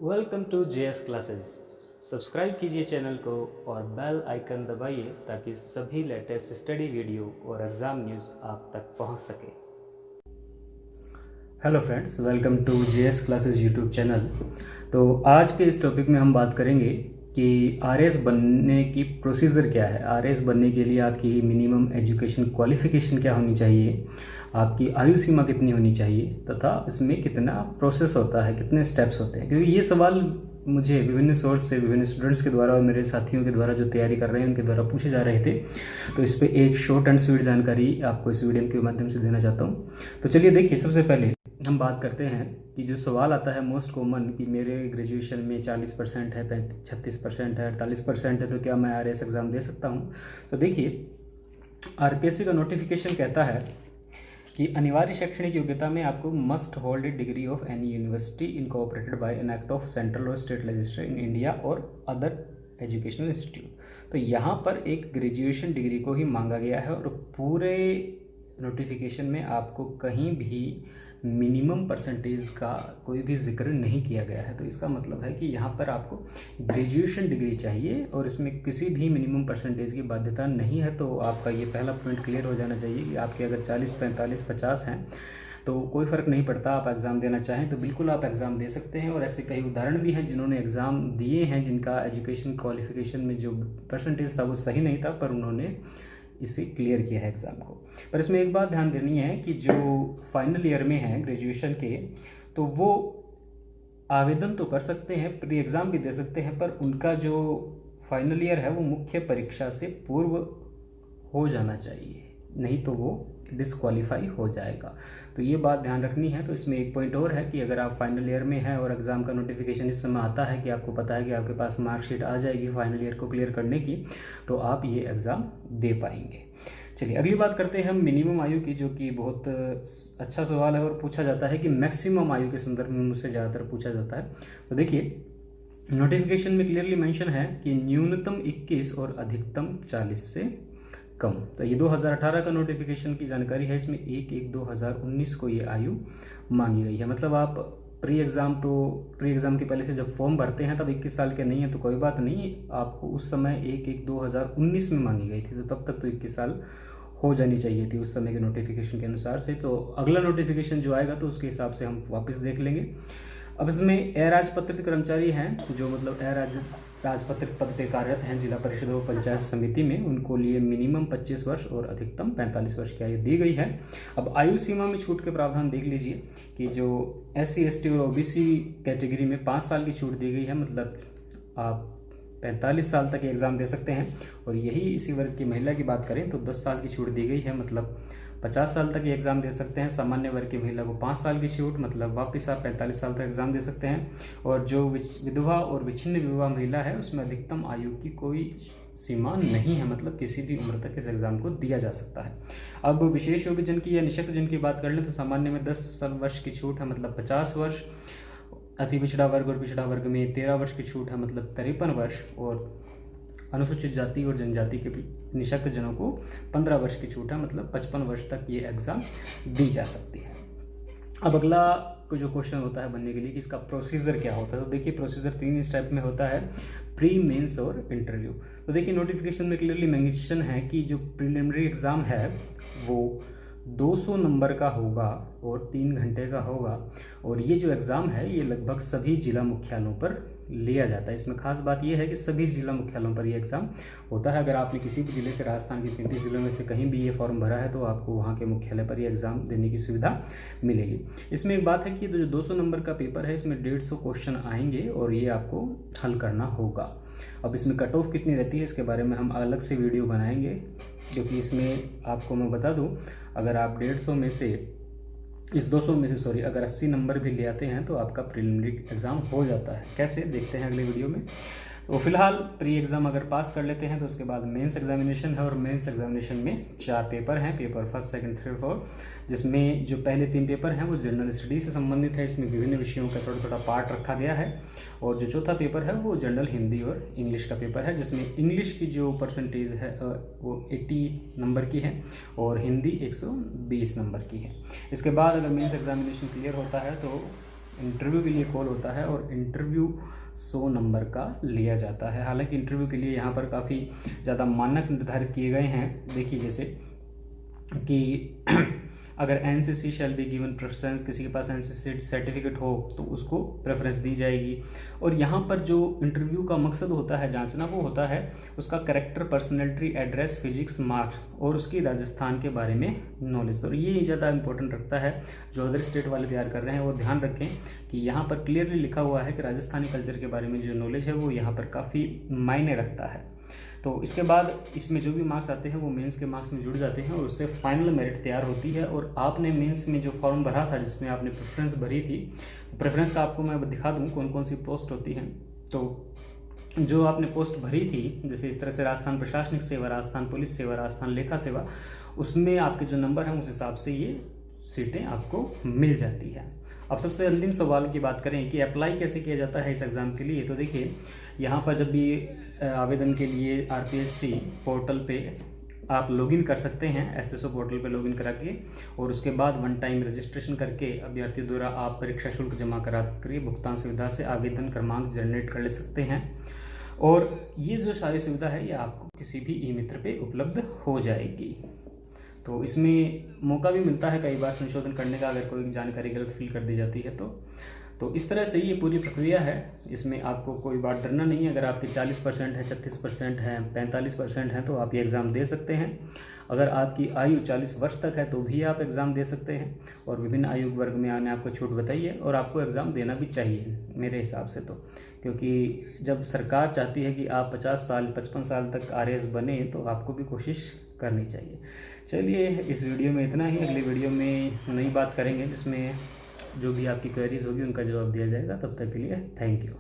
Welcome to JS classes. Subscribe कीजिए channel को और बेल आइकन दबाइए ताकि सभी लेटेस्ट स्टडी वीडियो और एग्ज़ाम न्यूज़ आप तक पहुंच सके। Hello friends, welcome to JS classes YouTube channel. तो आज के इस टॉपिक में हम बात करेंगे कि आरएस बनने की प्रोसीजर क्या है। आरएस बनने के लिए आपकी मिनिमम एजुकेशन क्वालिफिकेशन क्या होनी चाहिए, आपकी आयु सीमा कितनी होनी चाहिए तथा इसमें कितना प्रोसेस होता है, कितने स्टेप्स होते हैं। क्योंकि ये सवाल मुझे विभिन्न सोर्स से, विभिन्न स्टूडेंट्स के द्वारा और मेरे साथियों के द्वारा जो तैयारी कर रहे हैं उनके द्वारा पूछे जा रहे थे। तो इस पर एक शॉर्ट एंड स्वीट जानकारी आपको इस वीडियो के माध्यम से देना चाहता हूँ। तो चलिए देखिए, सबसे पहले हम बात करते हैं कि जो सवाल आता है मोस्ट कॉमन कि मेरे ग्रेजुएशन में 40% है, 36% है, 48% है, तो क्या मैं आरएस एग्ज़ाम दे सकता हूँ। तो देखिए, आरपीएससी का नोटिफिकेशन कहता है कि अनिवार्य शैक्षणिक योग्यता में आपको must hold a degree of any university incorporated by an act of central और स्टेट लेजिस्लेचर इन इंडिया और अदर एजुकेशनल इंस्टीट्यूट। तो यहाँ पर एक ग्रेजुएशन डिग्री को ही मांगा गया है और पूरे नोटिफिकेशन में आपको कहीं भी मिनिमम परसेंटेज का कोई भी जिक्र नहीं किया गया है। तो इसका मतलब है कि यहाँ पर आपको ग्रेजुएशन डिग्री चाहिए और इसमें किसी भी मिनिमम परसेंटेज की बाध्यता नहीं है। तो आपका ये पहला पॉइंट क्लियर हो जाना चाहिए कि आपके अगर 40, 45, 50 हैं तो कोई फ़र्क नहीं पड़ता। आप एग्ज़ाम देना चाहें तो बिल्कुल आप एग्ज़ाम दे सकते हैं। और ऐसे कई उदाहरण भी हैं जिन्होंने एग्ज़ाम दिए हैं जिनका एजुकेशन क्वालिफिकेशन में जो परसेंटेज था वो सही नहीं था, पर उन्होंने इसे क्लियर किया है एग्ज़ाम को। पर इसमें एक बात ध्यान देनी है कि जो फाइनल ईयर में हैं ग्रेजुएशन के, तो वो आवेदन तो कर सकते हैं, प्री एग्ज़ाम भी दे सकते हैं, पर उनका जो फाइनल ईयर है वो मुख्य परीक्षा से पूर्व हो जाना चाहिए, नहीं तो वो डिसक्वालीफाई हो जाएगा। तो ये बात ध्यान रखनी है। तो इसमें एक पॉइंट और है कि अगर आप फाइनल ईयर में हैं और एग्ज़ाम का नोटिफिकेशन इस समय आता है कि आपको पता है कि आपके पास मार्कशीट आ जाएगी फाइनल ईयर को क्लियर करने की, तो आप ये एग्ज़ाम दे पाएंगे। चलिए अगली बात करते हैं हम मिनिमम आयु की, जो कि बहुत अच्छा सवाल है और पूछा जाता है कि मैक्सिमम आयु के संदर्भ में मुझसे ज़्यादातर पूछा जाता है। तो देखिए, नोटिफिकेशन में क्लियरली मेंशन है कि न्यूनतम 21 और अधिकतम 40 से कम। तो ये 2018 का नोटिफिकेशन की जानकारी है। इसमें 1/1/2019 को ये आयु मांगी गई है। मतलब आप प्री एग्ज़ाम के पहले से जब फॉर्म भरते हैं तब 21 साल के नहीं है तो कोई बात नहीं, आपको उस समय 1/1/2019 में मांगी गई थी, तो तब तक तो 21 साल हो जानी चाहिए थी उस समय के नोटिफिकेशन के अनुसार से। तो अगला नोटिफिकेशन जो आएगा तो उसके हिसाब से हम वापस देख लेंगे। अब इसमें अराजपत्रित कर्मचारी हैं जो मतलब राजपत्रित पद पे कार्यरत हैं जिला परिषद और पंचायत समिति में, उनको लिए मिनिमम 25 वर्ष और अधिकतम 45 वर्ष की आयु दी गई है। अब आयु सीमा में छूट के प्रावधान देख लीजिए कि जो SC ST और OBC कैटेगरी में 5 साल की छूट दी गई है। मतलब आप 45 साल तक एग्ज़ाम दे सकते हैं। और यही इसी वर्ग की महिला की बात करें तो 10 साल की छूट दी गई है, मतलब 50 साल तक ये एग्ज़ाम दे सकते हैं। सामान्य वर्ग की महिला को 5 साल की छूट, मतलब वापस आप 45 साल तक एग्ज़ाम दे सकते हैं। और जो विधवा और विच्छिन्न विवाह महिला है उसमें अधिकतम आयु की कोई सीमा नहीं है, मतलब किसी भी उम्र तक इस एग्ज़ाम को दिया जा सकता है। अब विशेष योग्यजन की या निःशक्त जन की बात कर लें तो सामान्य में 10 वर्ष की छूट है, मतलब 50 वर्ष। अति पिछड़ा वर्ग और पिछड़ा वर्ग में 13 वर्ष की छूट है, मतलब 53 वर्ष। और अनुसूचित जाति और जनजाति के निःशक्त जनों को 15 वर्ष की छूट है, मतलब 55 वर्ष तक ये एग्ज़ाम दी जा सकती है। अब अगला जो क्वेश्चन होता है बनने के लिए कि इसका प्रोसीजर क्या होता है। तो देखिए, प्रोसीजर 3 स्टेप में होता है, प्री, मेंस और इंटरव्यू। तो देखिए, नोटिफिकेशन में क्लियरली मेंशन है कि जो प्रिलिमिनरी एग्ज़ाम है वो 200 नंबर का होगा और 3 घंटे का होगा। और ये जो एग्ज़ाम है ये लगभग सभी जिला मुख्यालयों पर लिया जाता है। इसमें खास बात यह है कि सभी जिला मुख्यालयों पर ये एग्ज़ाम होता है। अगर आपने किसी भी जिले से, राजस्थान के 33 जिलों में से कहीं भी ये फॉर्म भरा है तो आपको वहाँ के मुख्यालय पर ये एग्ज़ाम देने की सुविधा मिलेगी। इसमें एक बात है कि जो 200 नंबर का पेपर है इसमें 150 क्वेश्चन आएंगे और ये आपको हल करना होगा। अब इसमें कट ऑफ कितनी रहती है इसके बारे में हम अलग से वीडियो बनाएंगे, क्योंकि इसमें आपको मैं बता दूं, अगर आप 150 में से इस 200 में से अगर 80 नंबर भी ले आते हैं तो आपका प्रीलिमिनरी एग्ज़ाम हो जाता है। कैसे, देखते हैं अगले वीडियो में। तो फिलहाल प्री एग्ज़ाम अगर पास कर लेते हैं तो उसके बाद मेंस एग्जामिनेशन है। और मेंस एग्जामिनेशन में 4 पेपर हैं, paper first, second, third, fourth, जिसमें जो पहले 3 पेपर हैं वो जनरल स्टडी से संबंधित है। इसमें विभिन्न विषयों का थोड़ा थोड़ा पार्ट रखा गया है। और जो चौथा पेपर है वो जनरल हिंदी और इंग्लिश का पेपर है, जिसमें इंग्लिश की जो परसेंटेज है वो 80 नंबर की है और हिंदी 120 नंबर की है। इसके बाद अगर मेंस एग्जामिनेशन क्लियर होता है तो इंटरव्यू के लिए कॉल होता है और इंटरव्यू 100 नंबर का लिया जाता है। हालांकि इंटरव्यू के लिए यहाँ पर काफ़ी ज़्यादा मानक निर्धारित किए गए हैं। देखिए जैसे कि अगर NCC shall be given preference, किसी के पास एनसीसी सर्टिफिकेट हो तो उसको प्रेफरेंस दी जाएगी। और यहाँ पर जो इंटरव्यू का मकसद होता है जांचना, वो होता है उसका character, personality, address, physics, marks और उसकी राजस्थान के बारे में नॉलेज। तो ये ज़्यादा इंपॉर्टेंट रखता है। जो अदर स्टेट वाले तैयार कर रहे हैं वो ध्यान रखें कि यहाँ पर क्लियरली लिखा हुआ है कि राजस्थानी कल्चर के बारे में जो नॉलेज है वो यहाँ पर काफ़ी मायने रखता है। तो इसके बाद इसमें जो भी मार्क्स आते हैं वो मेंस के मार्क्स में जुड़ जाते हैं और उससे फाइनल मेरिट तैयार होती है। और आपने मेंस में जो फॉर्म भरा था जिसमें आपने प्रेफरेंस भरी थी, प्रेफरेंस का आपको मैं दिखा दूं कौन कौन सी पोस्ट होती हैं। तो जो आपने पोस्ट भरी थी, जैसे इस तरह से राजस्थान प्रशासनिक सेवा, राजस्थान पुलिस सेवा, राजस्थान लेखा सेवा, उसमें आपके जो नंबर हैं उस हिसाब से ये सीटें आपको मिल जाती है। अब सबसे अंतिम सवाल की बात करें कि अप्लाई कैसे किया जाता है इस एग्ज़ाम के लिए, तो देखिए यहाँ पर जब भी आवेदन के लिए आरपीएससी पोर्टल पे आप लॉगिन कर सकते हैं, एसएसओ पोर्टल पे लॉगिन करा के, और उसके बाद वन टाइम रजिस्ट्रेशन करके अभ्यर्थियों द्वारा आप परीक्षा शुल्क जमा करा कर भुगतान सुविधा से आवेदन क्रमांक जनरेट कर ले सकते हैं। और ये जो सारी सुविधा है ये आपको किसी भी ई मित्र पे उपलब्ध हो जाएगी। तो इसमें मौका भी मिलता है कई बार संशोधन करने का, अगर कोई जानकारी गलत फिल कर दी जाती है तो इस तरह से ये पूरी प्रक्रिया है। इसमें आपको कोई बात डरना नहीं है। अगर आपके 40% है, 36% है, 45% है तो आप ये एग्ज़ाम दे सकते हैं। अगर आपकी आयु 40 वर्ष तक है तो भी आप एग्ज़ाम दे सकते हैं। और विभिन्न आयु वर्ग में आने आपको छूट बताइए, और आपको एग्ज़ाम देना भी चाहिए मेरे हिसाब से, तो क्योंकि जब सरकार चाहती है कि आप 50 साल 55 साल तक आरएएस बने तो आपको भी कोशिश करनी चाहिए। चलिए इस वीडियो में इतना ही। अगली वीडियो में नई बात करेंगे जिसमें जो भी आपकी क्वेरीज होगी उनका जवाब दिया जाएगा। तब तक के लिए थैंक यू।